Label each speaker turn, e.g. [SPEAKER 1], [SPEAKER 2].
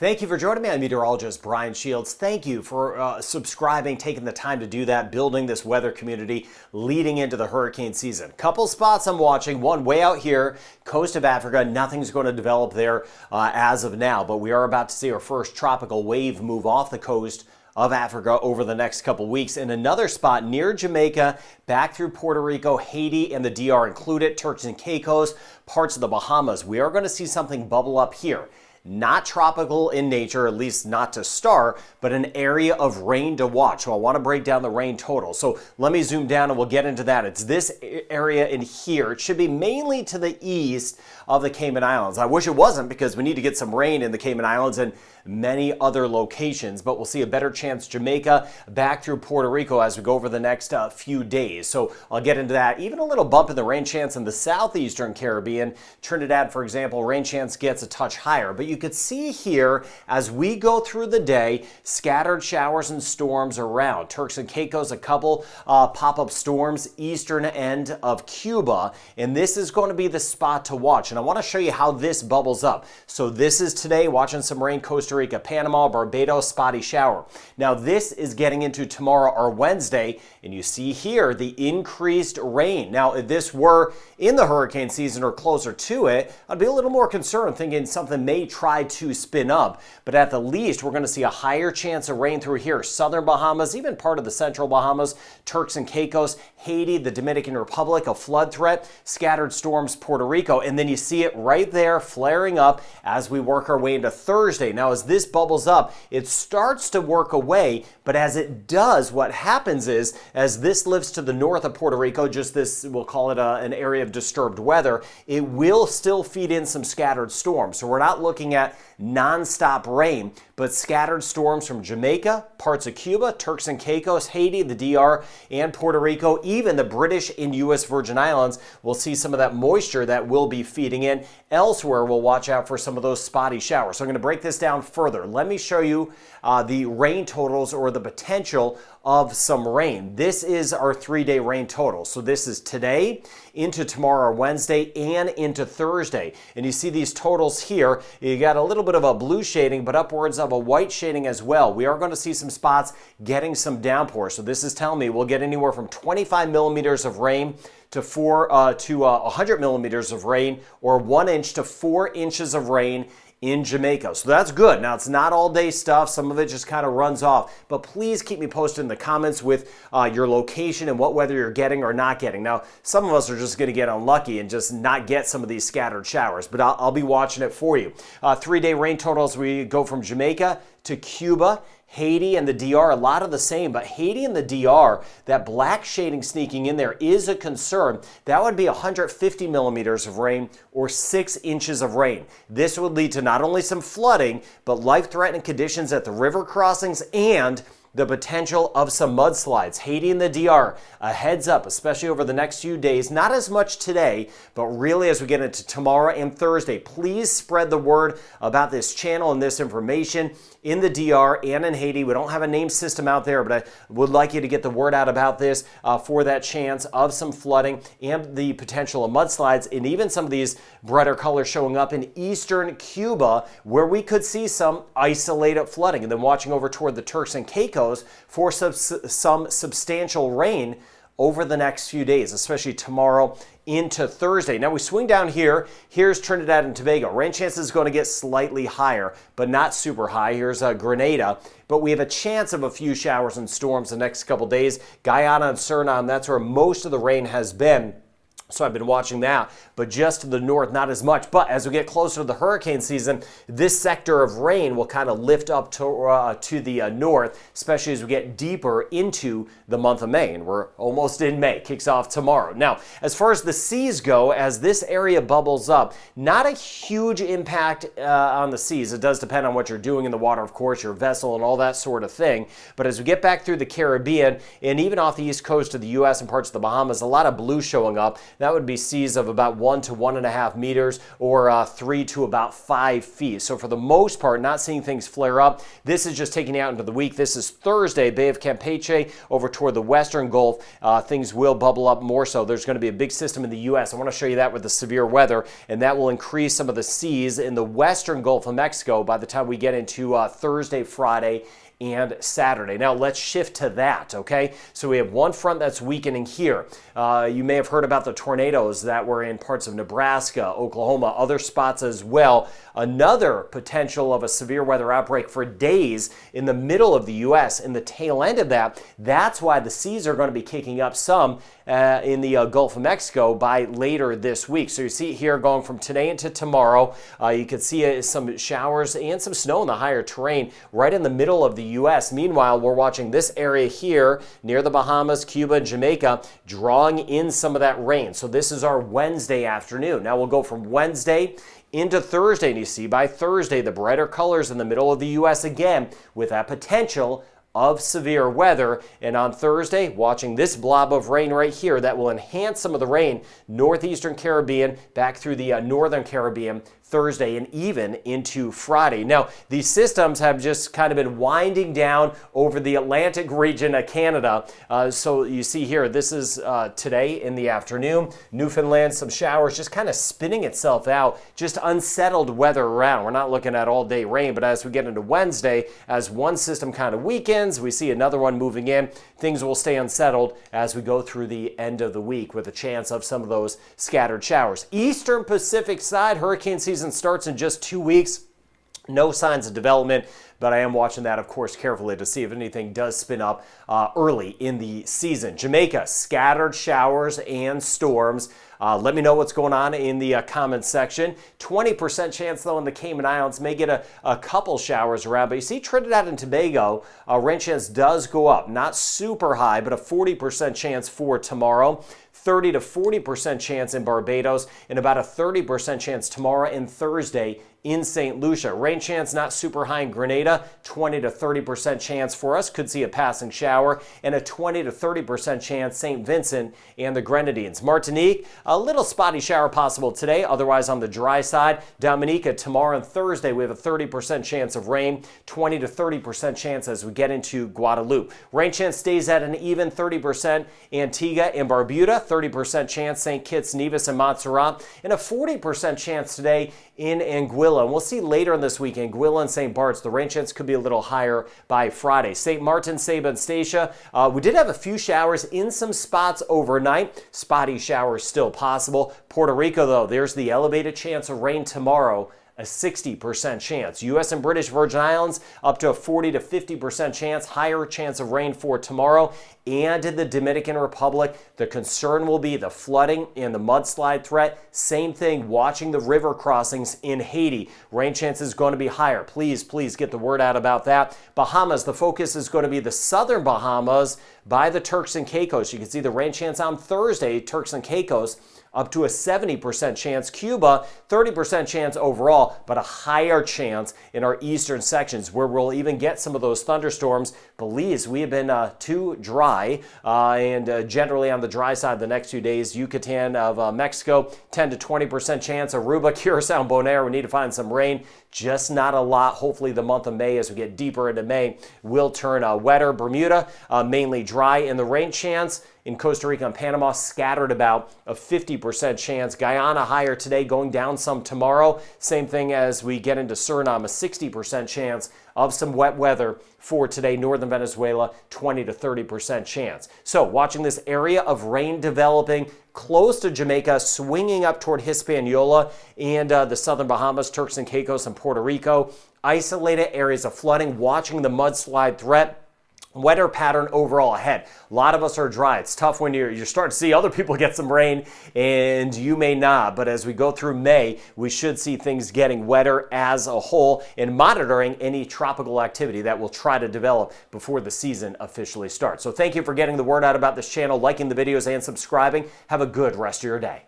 [SPEAKER 1] Thank you for joining me. I'm meteorologist Brian Shields. Thank you for subscribing, taking the time to do that, building this weather community leading into the hurricane season. Couple spots I'm watching, one way out here, coast of Africa. Nothing's going to develop there as of now, but we are about to see our first tropical wave move off the coast of Africa over the next couple weeks. And another spot near Jamaica, back through Puerto Rico, Haiti, and the DR included, Turks and Caicos, parts of the Bahamas. We are going to see something bubble up here. Not tropical in nature, at least not to start, but an area of rain to watch. So I want to break down the rain total. So let me zoom down and we'll get into that. It's this area in here. It should be mainly to the east of the Cayman Islands. I wish it wasn't, because we need to get some rain in the Cayman Islands and many other locations, but we'll see a better chance Jamaica back through Puerto Rico as we go over the next few days. So I'll get into that. Even a little bump in the rain chance in the southeastern Caribbean. Trinidad, for example, rain chance gets a touch higher, but you could see here as we go through the day, scattered showers and storms around. Turks and Caicos, a couple pop-up storms, eastern end of Cuba, and this is going to be the spot to watch. And I want to show you how this bubbles up. So this is today, watching some rain, Costa Rica, Panama, Barbados, spotty shower. Now this is getting into tomorrow or Wednesday, and you see here the increased rain. Now if this were in the hurricane season or closer to it, I'd be a little more concerned, thinking something may try to spin up, but at the least we're going to see a higher chance of rain through here. Southern Bahamas, even part of the central Bahamas, Turks and Caicos, Haiti, the Dominican Republic, a flood threat, scattered storms, Puerto Rico, and then you see it right there flaring up as we work our way into Thursday. Now as this bubbles up, it starts to work away, but as it does, what happens is, as this lifts to the north of Puerto Rico, just this, we'll call it an area of disturbed weather, it will still feed in some scattered storms. So we're not looking at non-stop rain, but scattered storms from Jamaica, parts of Cuba, Turks and Caicos, Haiti, the DR, and Puerto Rico. Even the British and U.S. Virgin Islands will see some of that moisture that will be feeding in. Elsewhere, we'll watch out for some of those spotty showers. So I'm going to break this down further. Let me show you the rain totals, or the potential of some rain. This is our 3-day rain total. So this is today into tomorrow or Wednesday and into Thursday. And you see these totals here. You got a little bit of a blue shading, but upwards of a white shading as well. We are going to see some spots getting some downpour. So this is telling me we'll get anywhere from 25 millimeters of rain to 100 millimeters of rain, or 1 inch to 4 inches of rain in Jamaica. So that's good. Now, it's not all day stuff. Some of it just kind of runs off, but please keep me posted in the comments with your location and what weather you're getting or not getting. Now, some of us are just going to get unlucky and just not get some of these scattered showers, but I'll be watching it for you. 3-day rain totals, we go from Jamaica to Cuba, Haiti, and the DR, a lot of the same, but Haiti and the DR, that black shading sneaking in there is a concern. That would be 150 millimeters of rain, or 6 inches of rain. This would lead to not only some flooding, but life-threatening conditions at the river crossings and the potential of some mudslides. Haiti and the DR, a heads up, especially over the next few days. Not as much today, but really as we get into tomorrow and Thursday. Please spread the word about this channel and this information in the DR and in Haiti. We don't have a name system out there, but I would like you to get the word out about this for that chance of some flooding and the potential of mudslides, and even some of these brighter colors showing up in eastern Cuba, where we could see some isolated flooding. And then watching over toward the Turks and Caicos for some substantial rain over the next few days, especially tomorrow into Thursday. Now we swing down here. Here's Trinidad and Tobago. Rain chance is going to get slightly higher, but not super high. Here's Grenada, but we have a chance of a few showers and storms the next couple days. Guyana and Suriname, that's where most of the rain has been. So I've been watching that, but just to the north, not as much. But as we get closer to the hurricane season, this sector of rain will kind of lift up to the north, especially as we get deeper into the month of May. And we're almost in May, kicks off tomorrow. Now, as far as the seas go, as this area bubbles up, not a huge impact on the seas. It does depend on what you're doing in the water, of course, your vessel and all that sort of thing. But as we get back through the Caribbean and even off the east coast of the U.S. and parts of the Bahamas, a lot of blue showing up. that would be seas of about 1 to 1.5 meters or 3 to about 5 feet. So for the most part, not seeing things flare up. This is just taking out into the week. This is Thursday, Bay of Campeche over toward the western Gulf. Things will bubble up more so. There's going to be a big system in the U.S. I want to show you that with the severe weather, and that will increase some of the seas in the western Gulf of Mexico by the time we get into Thursday, Friday, and Saturday. Now let's shift to that, okay? So we have one front that's weakening here. You may have heard about the tornadoes that were in parts of Nebraska, Oklahoma, other spots as well. Another potential of a severe weather outbreak for days in the middle of the U.S. In the tail end of that, that's why the seas are going to be kicking up some in the Gulf of Mexico by later this week. So you see it here going from today into tomorrow. You can see some showers and some snow in the higher terrain right in the middle of the U.S. Meanwhile, we're watching this area here near the Bahamas, Cuba, and Jamaica drawing in some of that rain. So this is our Wednesday afternoon. Now we'll go from Wednesday into Thursday, and you see by Thursday the brighter colors in the middle of the U.S. again with that potential of severe weather. And on Thursday, watching this blob of rain right here that will enhance some of the rain northeastern Caribbean back through the northern Caribbean Thursday and even into Friday. Now, these systems have just kind of been winding down over the Atlantic region of Canada. So you see here, this is today in the afternoon. Newfoundland, some showers just kind of spinning itself out, just unsettled weather around. We're not looking at all day rain, but as we get into Wednesday, as one system kind of weakens, we see another one moving in. Things will stay unsettled as we go through the end of the week with a chance of some of those scattered showers. Eastern Pacific side, hurricane season starts in just 2 weeks. No signs of development, but I am watching that, of course, carefully to see if anything does spin up early in the season. Jamaica, scattered showers and storms. Let me know what's going on in the comments section. 20% chance, though, in the Cayman Islands. May get a couple showers around, but you see Trinidad and Tobago, rain chance does go up. Not super high, but a 40% chance for tomorrow. 30 to 40% chance in Barbados, and about a 30% chance tomorrow and Thursday in St. Lucia. Rain chance not super high in Grenada, 20 to 30% chance for us. Could see a passing shower, and a 20 to 30% chance St. Vincent and the Grenadines. Martinique, a little spotty shower possible today, otherwise on the dry side. Dominica, tomorrow and Thursday, we have a 30% chance of rain, 20 to 30% chance as we get into Guadeloupe. Rain chance stays at an even 30%. Antigua and Barbuda, 30% chance. St. Kitts, Nevis, and Montserrat, and a 40% chance today in Anguilla. And we'll see later in this week, Anguilla and St. Bart's, the rain chance could be a little higher by Friday. St. Martin, Saba, and Statia, we did have a few showers in some spots overnight. Spotty showers still possible. Puerto Rico, though, there's the elevated chance of rain tomorrow, a 60% chance. U.S. and British Virgin Islands up to a 40 to 50% chance, higher chance of rain for tomorrow. And in the Dominican Republic, the concern will be the flooding and the mudslide threat. Same thing, watching the river crossings in Haiti. Rain chance is going to be higher. Please get the word out about that. Bahamas, the focus is going to be the southern Bahamas by the Turks and Caicos. You can see the rain chance on Thursday, Turks and Caicos, up to a 70% chance. Cuba, 30% chance overall, but a higher chance in our eastern sections where we'll even get some of those thunderstorms. Belize, we have been too dry and generally on the dry side the next few days. Yucatan of Mexico, 10 to 20% chance. Aruba, Curacao, and Bonaire, we need to find some rain. Just not a lot. Hopefully the month of May, as we get deeper into May, will turn wetter. Bermuda, mainly dry. And the rain chance in Costa Rica and Panama, scattered about a 50% chance. Guyana, higher today, going down some tomorrow. Same thing as we get into Suriname, a 60% chance of some wet weather for today. Northern Venezuela, 20 to 30% chance. So watching this area of rain developing close to Jamaica, swinging up toward Hispaniola and the southern Bahamas, Turks and Caicos, and Puerto Rico. Isolated areas of flooding, watching the mudslide threat. Wetter pattern overall ahead. A lot of us are dry. It's tough when you're starting to see other people get some rain and you may not. But as we go through May, we should see things getting wetter as a whole and monitoring any tropical activity that will try to develop before the season officially starts. So thank you for getting the word out about this channel, liking the videos and subscribing. Have a good rest of your day.